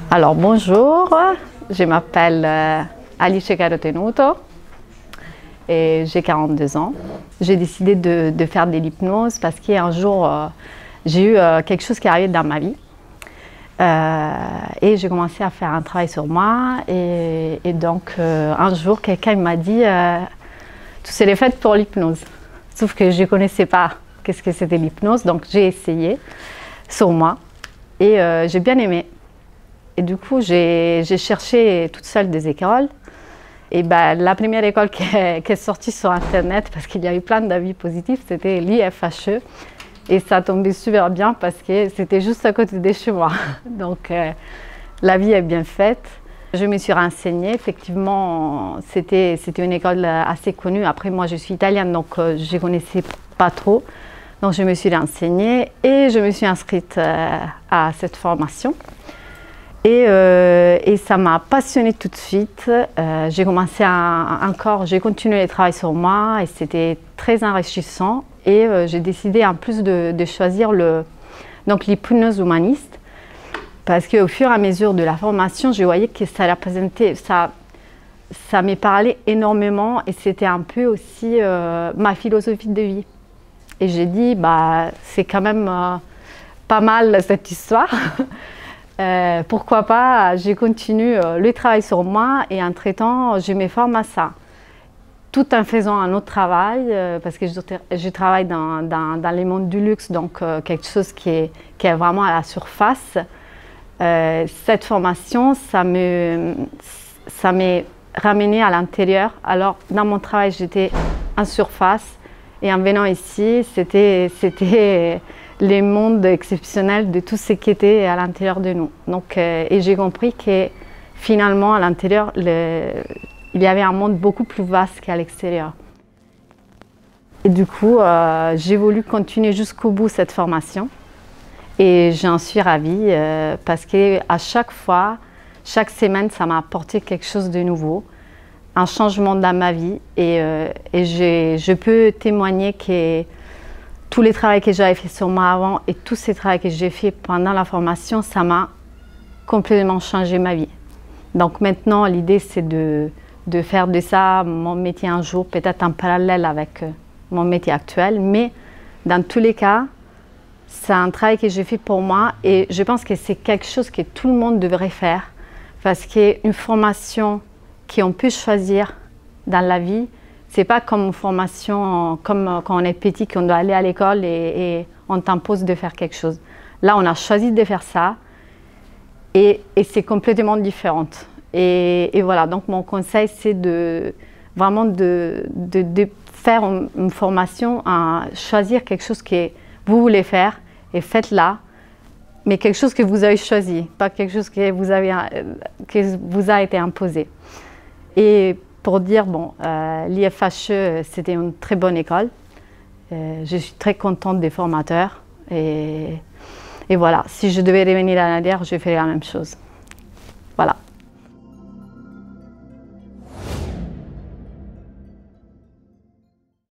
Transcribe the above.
Alors bonjour, je m'appelle Alice Carotenuto et j'ai 42 ans. J'ai décidé de faire de l'hypnose parce qu'un jour j'ai eu quelque chose qui est arrivé dans ma vie et j'ai commencé à faire un travail sur moi et donc un jour quelqu'un m'a dit tu serais faite pour l'hypnose. Sauf que je ne connaissais pas qu'est-ce que c'était l'hypnose, donc j'ai essayé sur moi et j'ai bien aimé. Et du coup, j'ai cherché toute seule des écoles. Et ben, la première école qui est sortie sur Internet, parce qu'il y a eu plein d'avis positifs, c'était l'IFHE. Et ça tombait super bien parce que c'était juste à côté de chez moi. Donc, la vie est bien faite. Je me suis renseignée. Effectivement, c'était une école assez connue. Après, moi, je suis italienne, donc je ne connaissais pas trop. Donc, je me suis renseignée et je me suis inscrite à cette formation. Et ça m'a passionnée tout de suite. J'ai commencé j'ai continué le travail sur moi et c'était très enrichissant. Et j'ai décidé en plus de choisir l'hypnose humaniste parce qu'au fur et à mesure de la formation, je voyais que ça représentait, ça me parlait énormément et c'était un peu aussi ma philosophie de vie. Et j'ai dit, bah, c'est quand même pas mal cette histoire. Pourquoi pas, je continue le travail sur moi et entre-temps, je me forme à ça. Tout en faisant un autre travail, parce que je travaille dans les mondes du luxe, donc quelque chose qui est vraiment à la surface. Cette formation, ça m'est ramené à l'intérieur. Alors, dans mon travail, j'étais en surface et en venant ici, c'était les mondes exceptionnels de tout ce qui était à l'intérieur de nous. Donc, et j'ai compris que finalement, à l'intérieur, il y avait un monde beaucoup plus vaste qu'à l'extérieur. Et du coup, j'ai voulu continuer jusqu'au bout cette formation. Et j'en suis ravie parce qu'à chaque fois, chaque semaine, ça m'a apporté quelque chose de nouveau, un changement dans ma vie. Et je peux témoigner que tous les travaux que j'avais fait sur moi avant et tous ces travaux que j'ai fait pendant la formation, ça m'a complètement changé ma vie. Donc maintenant, l'idée c'est de faire de ça mon métier un jour, peut-être en parallèle avec mon métier actuel. Mais dans tous les cas, c'est un travail que j'ai fait pour moi et je pense que c'est quelque chose que tout le monde devrait faire parce qu'une formation qu'on peut choisir dans la vie, c'est pas comme une formation, comme quand on est petit, qu'on doit aller à l'école et on t'impose de faire quelque chose. Là, on a choisi de faire ça et c'est complètement différent. Et voilà, donc mon conseil, c'est vraiment de faire une formation, choisir quelque chose que vous voulez faire et faites-la, mais quelque chose que vous avez choisi, pas quelque chose que vous a été imposé. Et pour dire, bon, l'IFHE, c'était une très bonne école. Je suis très contente des formateurs. Et voilà, si je devais revenir à l'arrière, je ferais la même chose. Voilà.